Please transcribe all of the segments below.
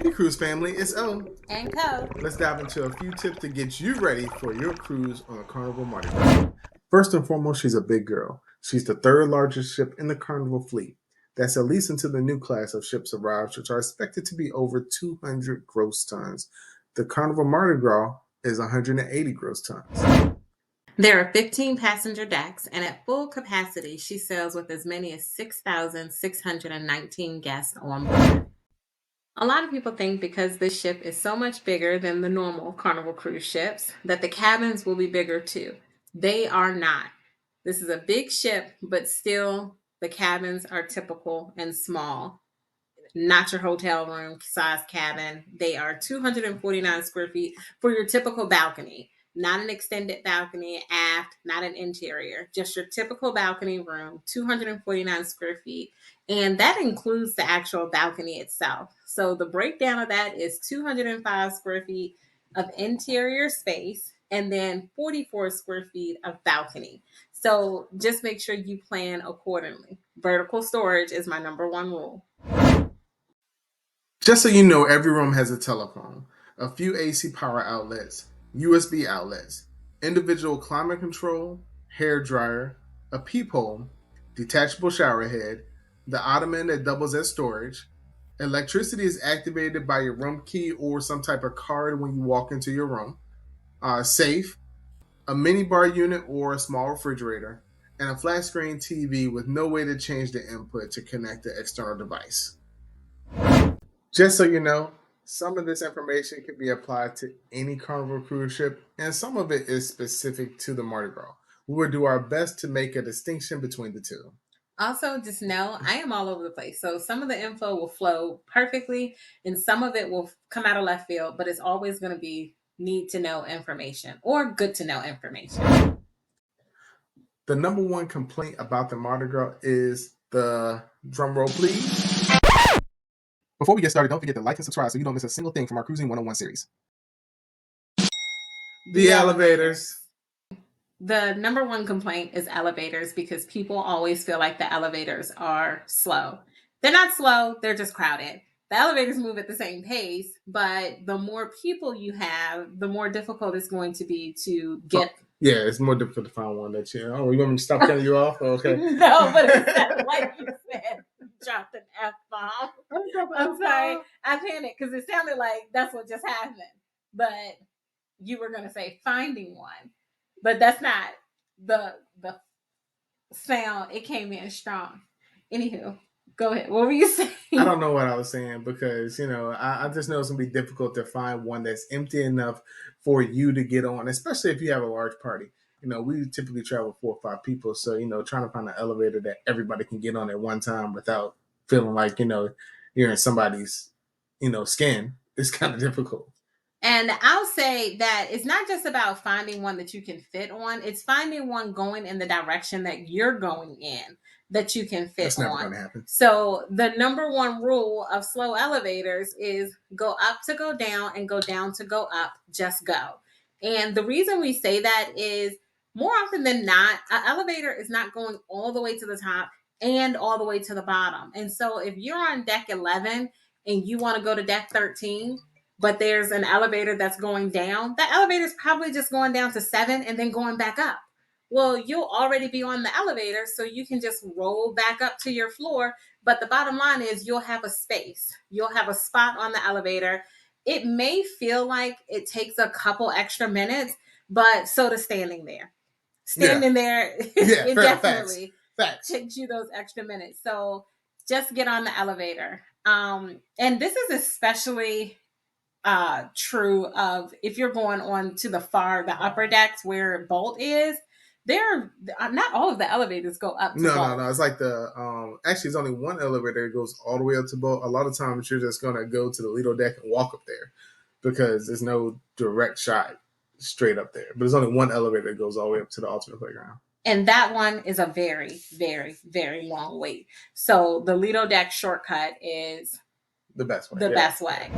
Hey, cruise family, it's O. And Co. Let's dive into a few tips to get you ready for your cruise on the Carnival Mardi Gras. First and foremost, she's a big girl. She's the third largest ship in the Carnival fleet. That's at least until the new class of ships arrives, which are expected to be over 200 gross tons. The Carnival Mardi Gras is 180 gross tons. There are 15 passenger decks, and at full capacity, she sails with as many as 6,619 guests on board. A lot of people think because this ship is so much bigger than the normal Carnival cruise ships that the cabins will be bigger too. They are not. This is a big ship, but still the cabins are typical and small. Not your hotel room size cabin. They are 249 square feet for your typical balcony, not an extended balcony, aft, not an interior, just your typical balcony room, 249 square feet. And that includes the actual balcony itself. So the breakdown of that is 205 square feet of interior space and then 44 square feet of balcony. So just make sure you plan accordingly. Vertical storage is my number one rule. Just so you know, every room has a telephone, a few AC power outlets, USB outlets, individual climate control, hair dryer, a peephole, detachable shower head, the ottoman that doubles as storage. Electricity is activated by your room key or some type of card when you walk into your room. Safe, a mini bar unit or a small refrigerator, and a flat screen TV with no way to change the input to connect the external device. Just so you know, some of this information can be applied to any Carnival cruise ship, and some of it is specific to the Mardi Gras. We will do our best to make a distinction between the two. Also, just know I am all over the place. So some of the info will flow perfectly and some of it will come out of left field, but it's always going to be need to know information or good to know information. The number one complaint about the Mardi Gras is the drum roll, please. Before we get started, don't forget to like and subscribe so you don't miss a single thing from our Cruising 101 series. The The elevators. elevators. The number one complaint is elevators because people always feel like the elevators are slow. They're not slow, they're just crowded. The elevators move at the same pace, but the more people you have, the more difficult it's going to be to Oh, get. yeah, it's more difficult to find one that you. Oh, you want me to stop cutting you off? Okay. No, but it sounded like you said you dropped an F bomb. I'm sorry. I panicked because it sounded like that's what just happened. But you were gonna say finding one. But that's not the sound. It came in strong. Anywho, go ahead. What were you I saying? don't know what I was saying because I just know it's gonna be difficult to find one that's empty enough for you to get on, especially if you have a large party. We typically travel 4 or 5 people, so trying to find an elevator that everybody can get on at one time without feeling like you're in somebody's skin is kind of difficult. And I'll say that it's not just about finding one that you can fit on, it's finding one going in the direction that you're going in that you can fit That's never on. gonna happen. So, the number one rule of slow elevators is go up to go down and go down to go up, just go. And the reason we say that is more often than not, an elevator is not going all the way to the top and all the way to the bottom. And so, if you're on deck 11 and you want to go to deck 13, but there's an elevator that's going down, that elevator is probably just going down to 7 and then going back up. Well, you'll already be on the elevator, so you can just roll back up to your floor. But the bottom line is you'll have a space, you'll have a spot on the elevator. It may feel like it takes a couple extra minutes, but so does standing there. Yeah, Standing there, yeah, it facts, definitely facts. takes you those extra minutes. So just get on the elevator. And this is especially true of if you're going on to the upper decks where Bolt is. There, not all of the elevators go up to No, no, Bolt. no. It's like the actually, it's only one elevator that goes all the way up to boat. A lot of times, you're just gonna go to the Lido deck and walk up there because there's no direct shot straight up there. But there's only one elevator that goes all the way up to the alternate playground. And that one is a very, very, very long wait. So the Lido deck shortcut is The best way, the yeah. best way.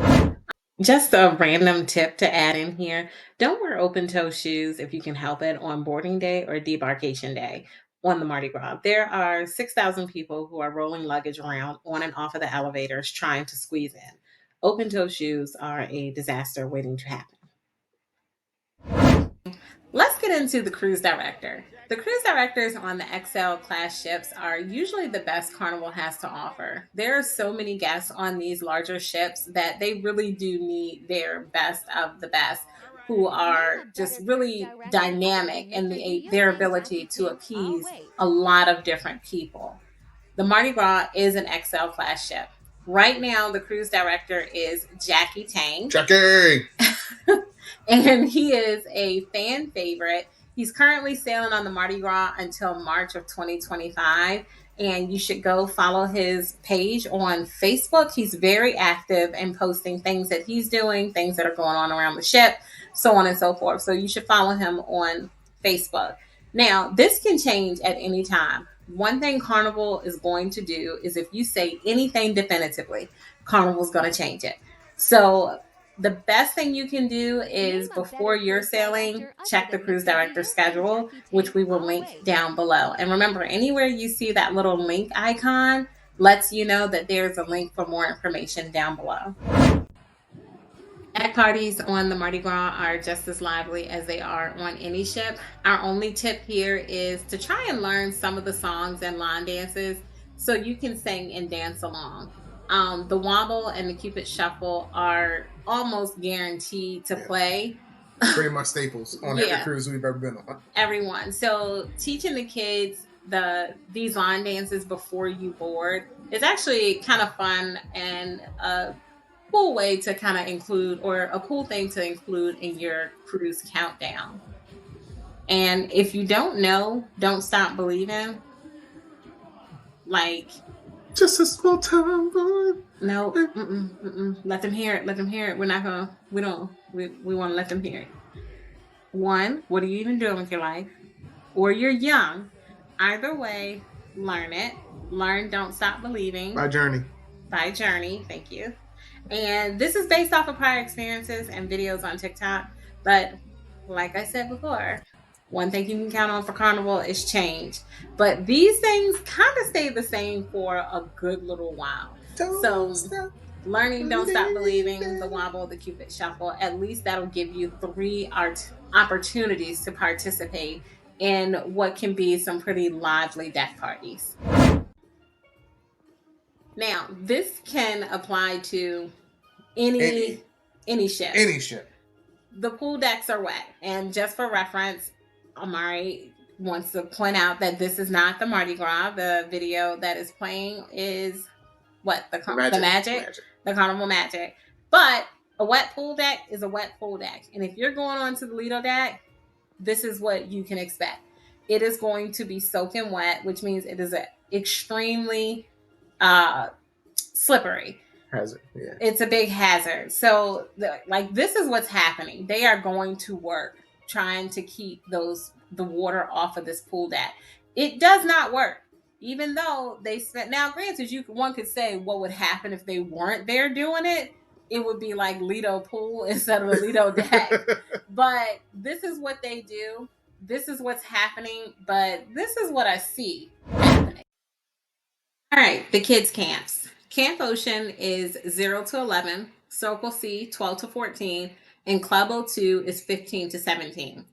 Just a random tip to add in here. Don't wear open toe shoes if you can help it on boarding day or debarkation day on the Mardi Gras. There are 6,000 people who are rolling luggage around on and off of the elevators trying to squeeze in. Open toe shoes are a disaster waiting to happen. Let's get into the cruise director. The cruise directors on the XL class ships are usually the best Carnival has to offer. There are so many guests on these larger ships that they really do need their best of the best, who are just really dynamic in their ability to appease a lot of different people. The Mardi Gras is an XL class ship. Right now, the cruise director is Jackie Tang. Jackie! And he is a fan favorite. He's currently sailing on the Mardi Gras until March of 2025. And you should go follow his page on Facebook. He's very active and posting things that he's doing, things that are going on around the ship, so on and so forth. So you should follow him on Facebook. Now, this can change at any time. One thing Carnival is going to do is if you say anything definitively, Carnival's going to change it. So the best thing you can do is before you're sailing, check the cruise director's schedule, which we will link down below. And remember, anywhere you see that little link icon lets you know that there's a link for more information down below. Deck parties on the Mardi Gras are just as lively as they are on any ship. Our only tip here is to try and learn some of the songs and line dances so you can sing and dance along. The wobble and the Cupid shuffle are almost guaranteed to play. Pretty much staples on every cruise we've ever been on. Everyone. So teaching the kids these line dances before you board is actually kind of fun and cool way to kind of include, or a cool thing to include in your cruise countdown. And if you don't know, don't stop believing. Like, just a small town boy. No, let them hear it. Let them hear it. We're not gonna. We don't. We want to let them hear it. One, what are you even doing with your life? Or you're young. Either way, learn it. Learn. Don't stop believing. By Journey. By Journey. Thank you. And this is based off of prior experiences and videos on TikTok. But like I said before, one thing you can count on for Carnival is change. But these things kind of stay the same for a good little while. Don't stop believing, the wobble, the Cupid shuffle. At least that'll give you 3 opportunities to participate in what can be some pretty lively deck parties. Now, this can apply to any ship. Any ship. The pool decks are wet. And just for reference, Amari wants to point out that this is not the Mardi Gras. The video that is playing is what? The Magic. The Carnival Magic. But a wet pool deck is a wet pool deck. And if you're going on to the Lido deck, this is what you can expect. It is going to be soaking wet, which means it is extremely slippery. Hazard, yeah. It's a big hazard. So, this is what's happening. They are going to work trying to keep the water off of this pool deck. It does not work. Even though they spent, now granted, one could say what would happen if they weren't there doing it. It would be like Lido pool instead of a Lido deck. But this is what they do. This is what's happening. But this is what I see happening. All right, the kids' camps. Camp Ocean is 0 to 11, Circle C 12 to 14, and Club O2 is 15 to 17.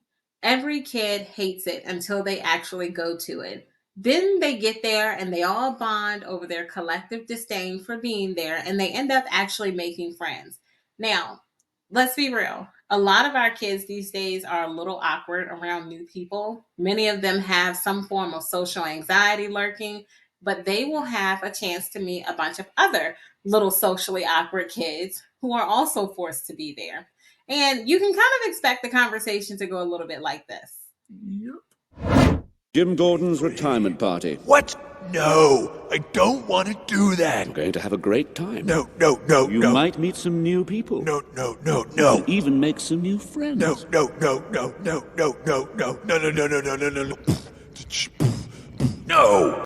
Every kid hates it until they actually go to it. Then they get there and they all bond over their collective disdain for being there, and they end up actually making friends. Now, let's be real. A lot of our kids these days are a little awkward around new people. Many of them have some form of social anxiety lurking, but they will have a chance to meet a bunch of other little socially awkward kids who are also forced to be there. And you can kind of expect the conversation to go a little bit like this. Yep. Jim Gordon's retirement party. What? No, I don't want to do that. You're going to have a great time. No. You might meet some new people. No. You'll even make some new friends. No. No.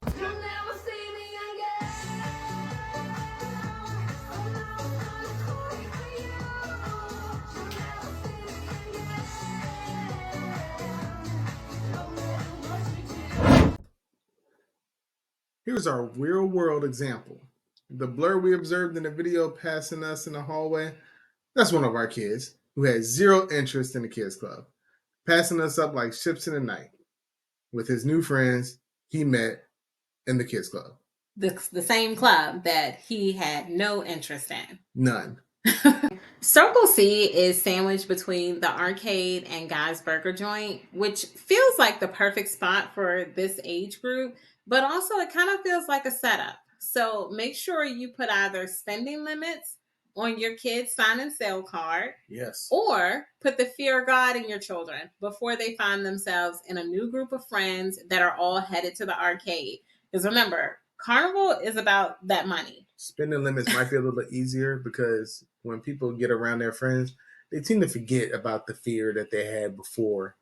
Here's our real world example. The blur we observed in the video passing us in the hallway, that's one of our kids who had zero interest in the kids club, passing us up like ships in the night with his new friends he met in the kids club. The same club that he had no interest in. None. Circle C is sandwiched between the arcade and Guy's Burger Joint, which feels like the perfect spot for this age group, but also it kind of feels like a setup. So make sure you put either spending limits on your kids' sign and sale card, Yes. or put the fear of God in your children before they find themselves in a new group of friends that are all headed to the arcade. Because remember, Carnival is about that money. Spending limits might be a little bit easier because when people get around their friends, they tend to forget about the fear that they had before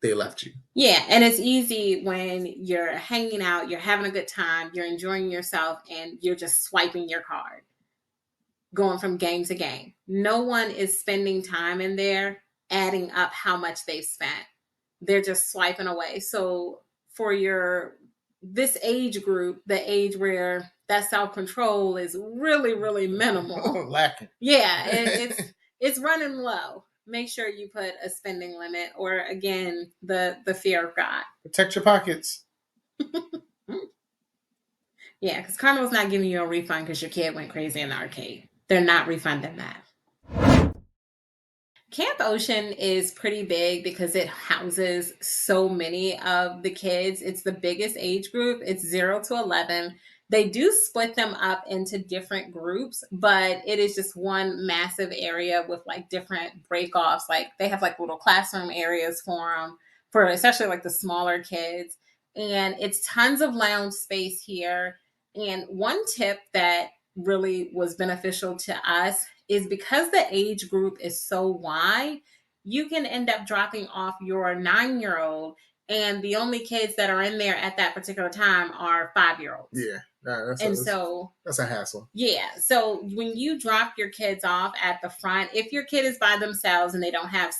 they left you. Yeah, and it's easy when you're hanging out, you're having a good time, you're enjoying yourself, and you're just swiping your card, going from game to game. No one is spending time in there adding up how much they've spent. They're just swiping away. So for this age group, the age where that self-control is really, really minimal. Lacking. Yeah, it's running low. Make sure you put a spending limit, or again, the fear of God. Protect your pockets. Yeah, because Carnival's not giving you a refund because your kid went crazy in the arcade. They're not refunding that. Camp Ocean is pretty big because it houses so many of the kids. It's the biggest age group. It's 0 to 11. They do split them up into different groups, but it is just one massive area with like different break-offs. Like they have like little classroom areas for them, for especially like the smaller kids. And it's tons of lounge space here. And one tip that really was beneficial to us is because the age group is so wide, you can end up dropping off your 9-year-old, and the only kids that are in there at that particular time are 5-year-olds. Yeah. That's a hassle. Yeah. So when you drop your kids off at the front, if your kid is by themselves and they don't have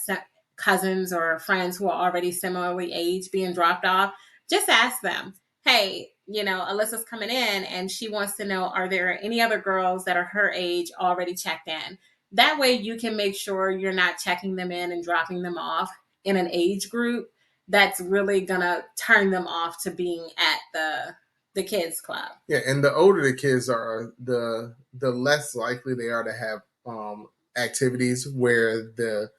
cousins or friends who are already similarly aged being dropped off, just ask them, hey, Alyssa's coming in and she wants to know, are there any other girls that are her age already checked in? That way you can make sure you're not checking them in and dropping them off in an age group that's really going to turn them off to being at the kids club. Yeah, and the older the kids are, the less likely they are to have activities where the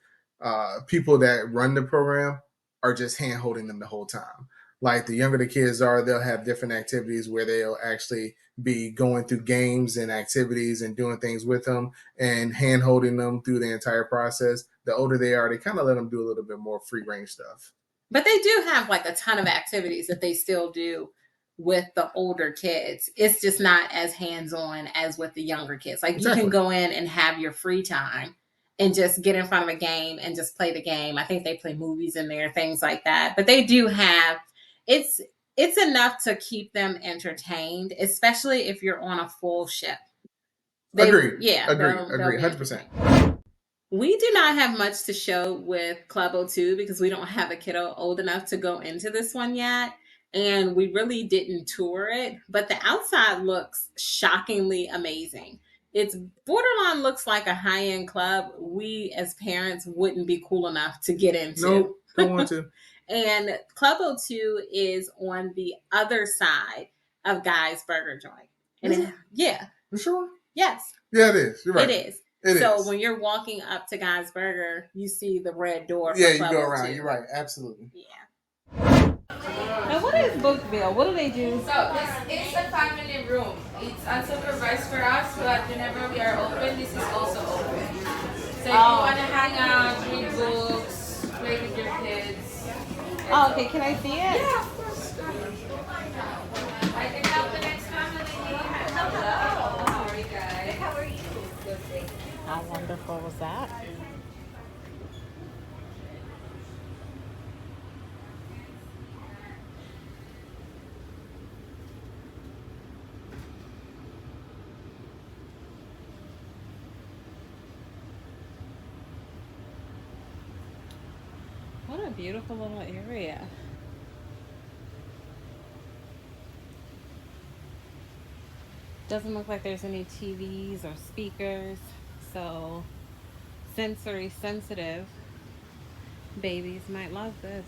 people that run the program are just hand holding them the whole time. Like the younger the kids are, they'll have different activities where they'll actually be going through games and activities and doing things with them and hand holding them through the entire process. The older they are, they kind of let them do a little bit more free range stuff. But they do have like a ton of activities that they still do with the older kids. It's just not as hands-on as with the younger kids. Like Exactly. You can go in and have your free time and just get in front of a game and just play the game. I think they play movies in there, things like that. But they do have it's enough to keep them entertained, especially if you're on a full ship. Agreed. Yeah. Agreed. They'll be 100%. We do not have much to show with Club O2 because we don't have a kiddo old enough to go into this one yet. And we really didn't tour it, but the outside looks shockingly amazing. It's borderline looks like a high-end club we as parents wouldn't be cool enough to get into. Nope, don't want to. And Club O2 is on the other side of Guy's Burger Joint. And yeah. You sure? Yes. Yeah, it is. You're right. It is. When you're walking up to Guy's Burger, you see the red door. Yeah, you go around. You're right. Absolutely. Yeah. Now, what is Bookville? What do they do? So this is a family room. It's unsupervised for us, but whenever we are open, this is also open. So if you want to hang out, read books, play with your kids. Oh, okay. Can I see it? Yeah, of course. I can help the next family. Hello. How are you guys? How are you? Good, thank you. How wonderful was that? What a beautiful little area. Doesn't look like there's any TVs or speakers, so sensory sensitive babies might love this.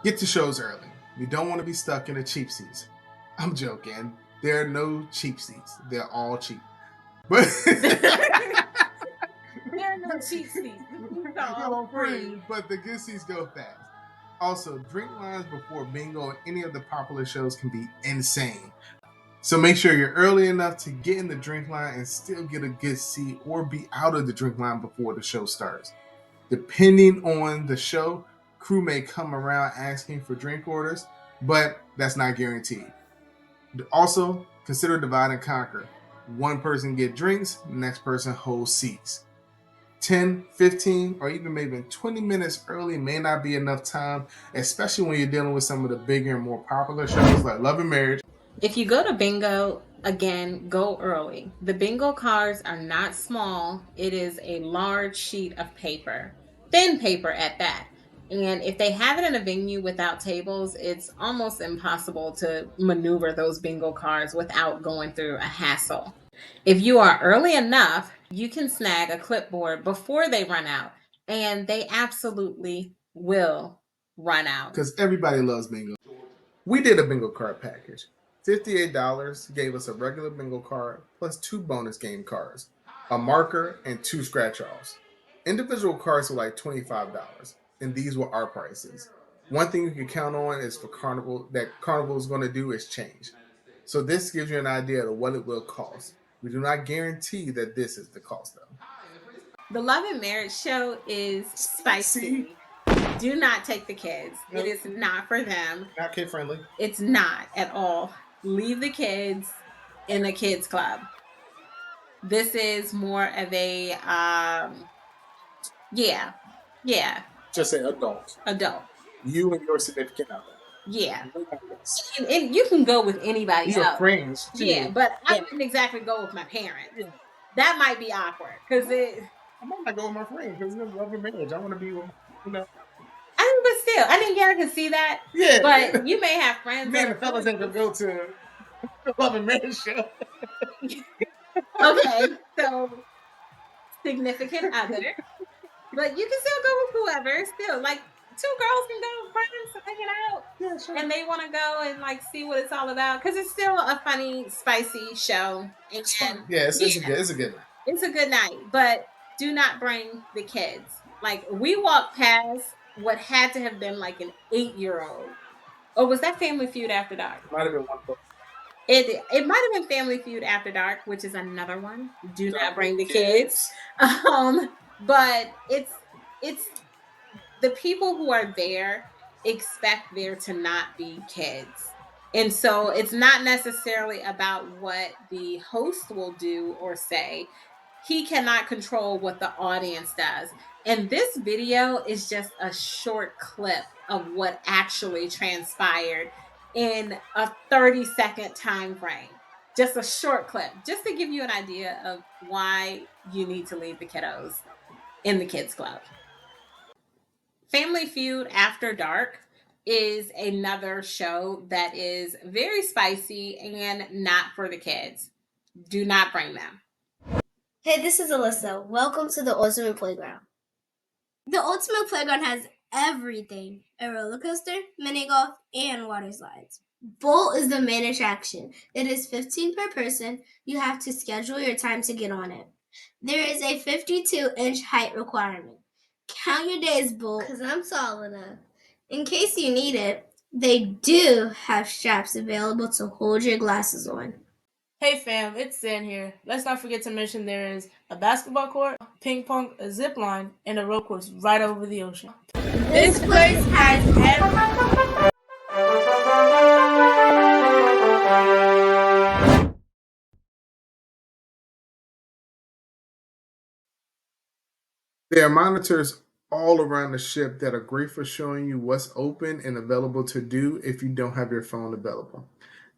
Get to shows early. You don't want to be stuck in the cheap seats. I'm joking. There are no cheap seats. They're all cheap. But There are no cheap seats. They're all free. but the good seats go fast. Also, drink lines before bingo and any of the popular shows can be insane. So make sure you're early enough to get in the drink line and still get a good seat or be out of the drink line before the show starts. Depending on the show, crew may come around asking for drink orders, but that's not guaranteed. Also, consider divide and conquer. One person get drinks, next person holds seats. 10, 15, or even maybe 20 minutes early may not be enough time, especially when you're dealing with some of the bigger and more popular shows like Love and Marriage. If you go to bingo, again, go early. The bingo cards are not small. It is a large sheet of paper, thin paper at that. And if they have it in a venue without tables, it's almost impossible to maneuver those bingo cards without going through a hassle. If you are early enough, you can snag a clipboard before they run out, and they absolutely will run out. Because everybody loves bingo. We did a bingo card package. $58 gave us a regular bingo card plus 2 bonus game cards, a marker, and 2 scratch offs. Individual cards were like $25, and these were our prices. One thing you can count on is for Carnival that Carnival is going to do is change. So this gives you an idea of what it will cost. We do not guarantee that this is the cost though. The Love and Marriage show is spicy. Do not take the kids. Nope. It is not for them. Not kid friendly. It's not at all. Leave the kids in a kids club. This is more of a yeah. Just say adult. Adult. You and your significant other. Yeah. And you can go with anybody Your else. friends too. Yeah, but I wouldn't exactly go with my parents. Yeah. That might be awkward because I might not go with my friends because it's Love and Marriage. I want to be with, I mean, but still, I think Gary can see that. Yeah. But you may have friends. Man, the fellas ain't gonna go to the Love and Marriage show. Okay, so significant other. But you can still go with whoever. Still, like 2 girls can go, friends hanging out. Yeah, sure. And they want to go and like see what it's all about because it's still a funny, spicy show. It's fun. Yeah, it's a good night. It's a good night, but do not bring the kids. Like we walked past what had to have been like an 8-year-old. Or was that Family Feud After Dark? Might have been one book. It might have been Family Feud After Dark, which is another one. Do not bring the kids. But it's the people who are there expect there to not be kids. And so it's not necessarily about what the host will do or say. He cannot control what the audience does. And this video is just a short clip of what actually transpired in a 30-second time frame. Just a short clip, just to give you an idea of why you need to leave the kiddos in the kids club. Family Feud After Dark is another show that is very spicy and not for the kids. Do not bring them. Hey, this is Alyssa. Welcome to the Ultimate Playground. The Ultimate Playground has everything: a roller coaster, mini golf, and water slides. Bowl is the main attraction. It is $15 per person. You have to schedule your time to get on it. There is a 52-inch height requirement. Count your days, Bowl, because I'm tall enough. In case you need it, they do have straps available to hold your glasses on. Hey fam, it's Zan here. Let's not forget to mention there is a basketball court, ping pong, a zip line, and a rope course right over the ocean. This place has everything. There are monitors all around the ship that are great for showing you what's open and available to do if you don't have your phone available.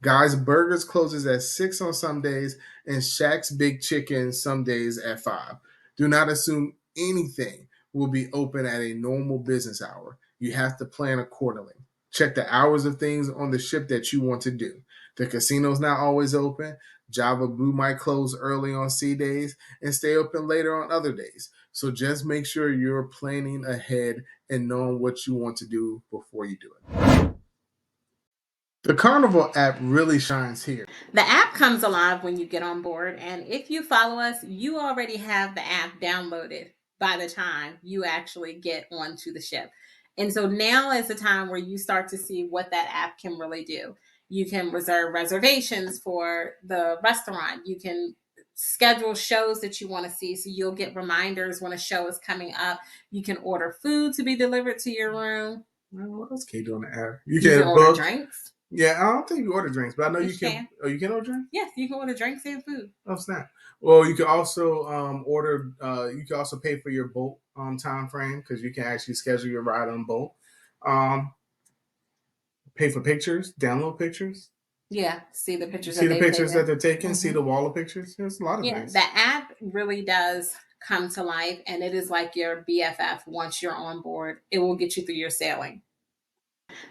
Guy's Burgers closes at 6 on some days, and Shaq's Big Chicken some days at 5. Do not assume anything will be open at a normal business hour. You have to plan accordingly. Check the hours of things on the ship that you want to do. The casino's not always open. Java Blue might close early on C days and stay open later on other days. So just make sure you're planning ahead and knowing what you want to do before you do it. The Carnival app really shines here. The app comes alive when you get on board, and if you follow us, you already have the app downloaded by the time you actually get onto the ship. And so now is the time where you start to see what that app can really do. You can reserve reservations for the restaurant. You can schedule shows that you want to see, so you'll get reminders when a show is coming up. You can order food to be delivered to your room. What else can you do on the app? You can order drinks. Yeah, I don't think you order drinks, but I know Yes, you can. Oh, you can order drinks? Yes, you can order drinks and food. Oh, snap. Well, you can also order. You can also pay for your boat time frame because you can actually schedule your ride on boat. Um, Pay for pictures, download pictures. Yeah, see the pictures See that the they've pictures that taken. they're taking. See the wall of pictures. There's a lot of Yeah, things. the app really does come to life, and it is like your BFF once you're on board. It will get you through your sailing.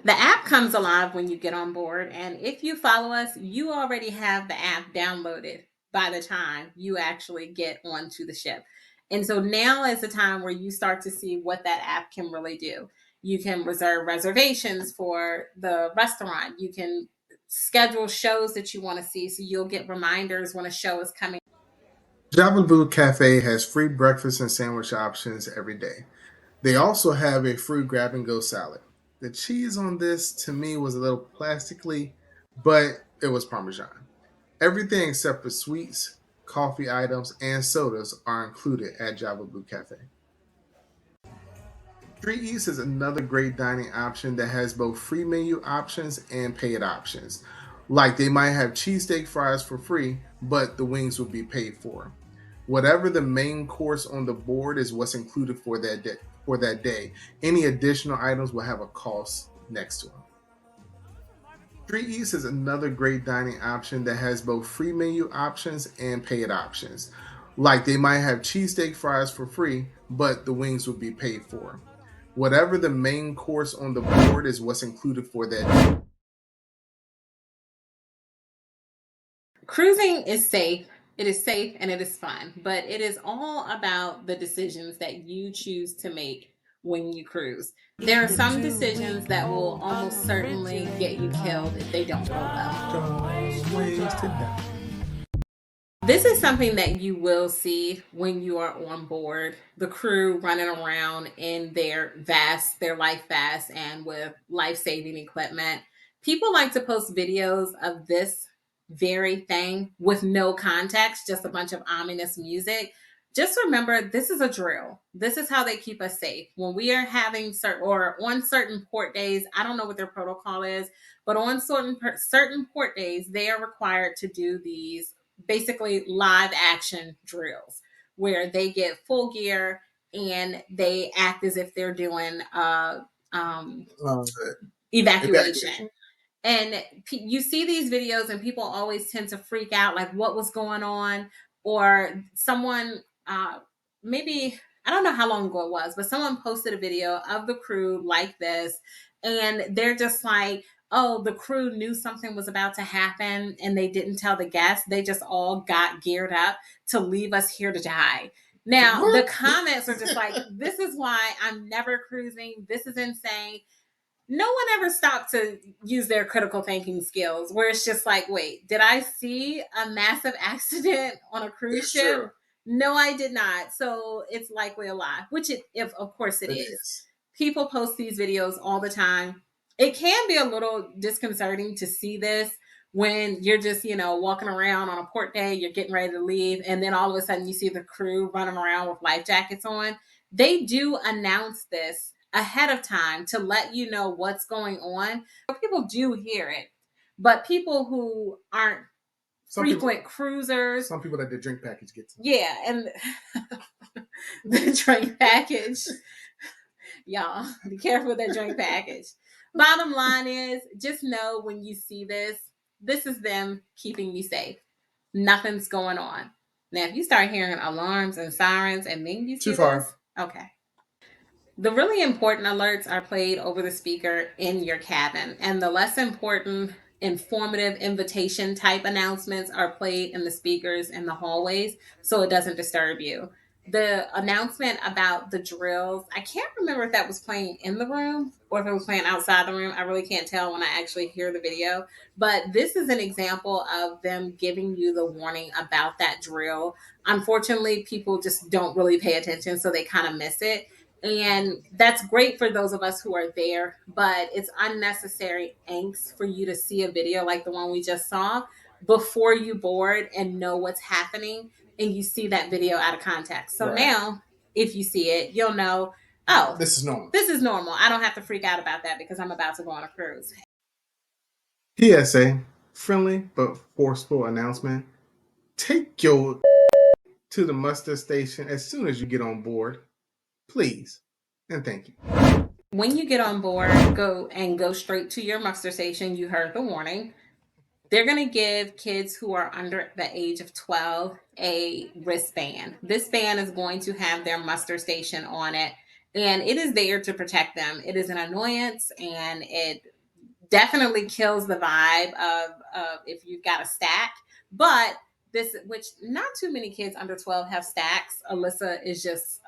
The app comes alive when you get on board, and if you follow us, you already have the app downloaded by the time you actually get onto the ship. And so now is the time where you start to see what that app can really do. You can reserve reservations for the restaurant. You can schedule shows that you want to see, so you'll get reminders when a show is coming. Java Blue Cafe has free breakfast and sandwich options every day. They also have a free grab and go salad. The cheese on this to me was a little plastically, but it was Parmesan. Everything except for sweets, coffee items, and sodas are included at Java Blue Cafe. Street Eats is another great dining option that has both free menu options and paid options. Like they might have cheesesteak fries for free, but the wings will be paid for. Whatever the main course on the board is what's included for that day. Any additional items will have a cost next to them. Street Eats is another great dining option that has both free menu options and paid options. Like they might have cheesesteak fries for free, but the wings will be paid for. Whatever the main course on the board is what's included for that day. Cruising is safe. It is safe and it is fun, but it is all about the decisions that you choose to make when you cruise. There are some decisions that will almost certainly get you killed if they don't go well. Ways to die. This is something that you will see when you are on board. The crew running around in their life vests and with life saving equipment. People like to post videos of this very thing with no context, just a bunch of ominous music. Just remember, this is a drill. This is how they keep us safe. When we are having on certain port days, I don't know what their protocol is, but on certain port days, they are required to do these basically live action drills where they get full gear and they act as if they're doing um, Uh, evacuation. And you see these videos and people always tend to freak out like what was going on, or someone maybe I don't know how long ago it was, but someone posted a video of the crew like this, and they're just like, oh, the crew knew something was about to happen and they didn't tell the guests. They just all got geared up to leave us here to die. Now, the comments are just like, this is why I'm never cruising. This is insane. No one ever stopped to use their critical thinking skills where it's just like, wait, did I see a massive accident on a cruise ship? True. No, I did not. So it's likely a lie, which if of course it is. People post these videos all the time. It can be a little disconcerting to see this when you're just, walking around on a port day, you're getting ready to leave, and then all of a sudden you see the crew running around with life jackets on. They do announce this ahead of time to let you know what's going on. People do hear it, but people who aren't frequent cruisers, some people that the drink package gets. Yeah, and the drink package. Y'all, be careful with that drink package. Bottom line is, just know when you see this, This is them keeping you safe. Nothing's going on. Now, if you start hearing alarms and sirens and then you see Too far. this, okay. The really important alerts are played over the speaker in your cabin, and the less important, informative invitation type announcements are played in the speakers in the hallways so it doesn't disturb you. The announcement about the drills, I can't remember if that was playing in the room or if it was playing outside the room. I really can't tell when I actually hear the video, but this is an example of them giving you the warning about that drill. Unfortunately, people just don't really pay attention, so they kind of miss it, and that's great for those of us who are there, but it's unnecessary angst for you to see a video like the one we just saw before you board and know what's happening, and you see that video out of context. So Right. now, if you see it, you'll know, oh, This is normal. This is normal. I don't have to freak out about that because I'm about to go on a cruise. PSA, friendly but forceful announcement. Take your to the muster station as soon as you get on board. Please. And thank you. When you get on board, go straight to your muster station. You heard the warning. They're going to give kids who are under the age of 12 a wristband. This band is going to have their muster station on it, and it is there to protect them. It is an annoyance, and it definitely kills the vibe of if you've got a stack. But this, which not too many kids under 12 have stacks. Alyssa is just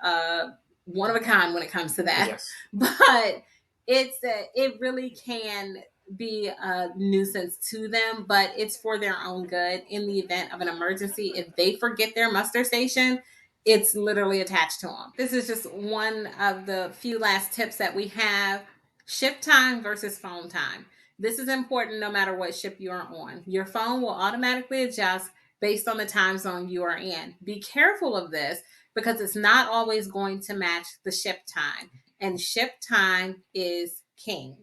one of a kind when it comes to that. Yes. But it really can be a nuisance to them, but it's for their own good. In the event of an emergency, if they forget their muster station, it's literally attached to them. This is just one of the few last tips that we have. Ship time versus phone time. This is important no matter what ship you are on. Your phone will automatically adjust based on the time zone you are in. Be careful of this because it's not always going to match the ship time, and ship time is king.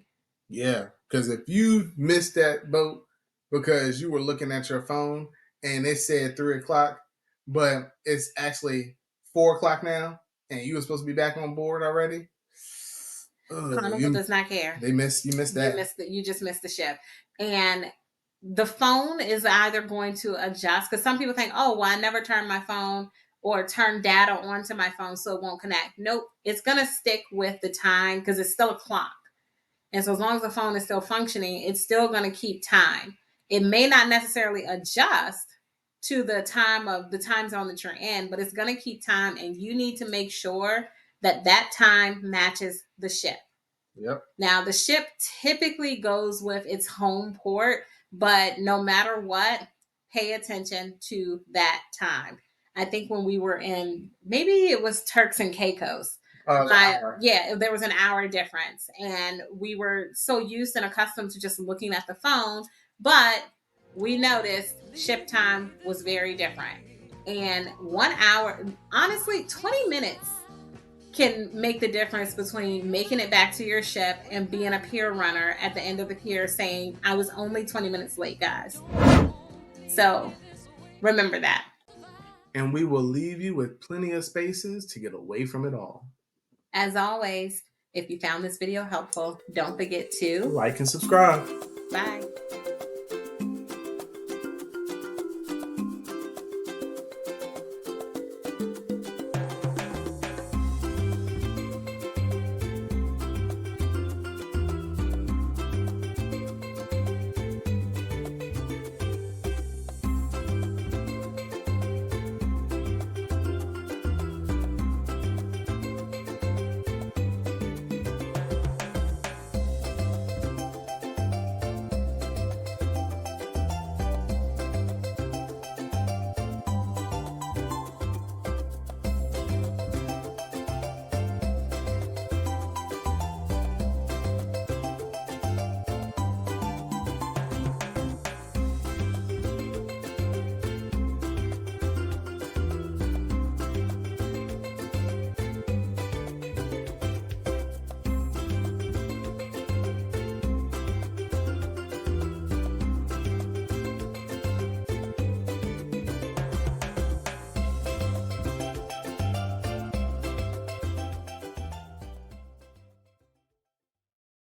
Yeah, because if you missed that boat because you were looking at your phone and it said 3 o'clock, but it's actually 4 o'clock now, and you were supposed to be back on board already. Carnival does not care. You missed that. You just missed the ship, and the phone is either going to adjust because some people think, oh, well, I never turn my phone or turn data onto my phone so it won't connect. Nope, it's going to stick with the time because it's still a clock. And so as long as the phone is still functioning, it's still going to keep time. It may not necessarily adjust to the time zone that you're in, but it's going to keep time, and you need to make sure that that time matches the ship. Yep. Now, the ship typically goes with its home port, but no matter what, pay attention to that time. I think when we were in, maybe it was Turks and Caicos. Yeah, there was an hour difference, and we were so used and accustomed to just looking at the phone, but we noticed ship time was very different. And 1 hour, honestly, 20 minutes can make the difference between making it back to your ship and being a pier runner at the end of the pier saying, I was only 20 minutes late, guys. So remember that. And we will leave you with plenty of spaces to get away from it all. As always, if you found this video helpful, don't forget to like and subscribe. Bye.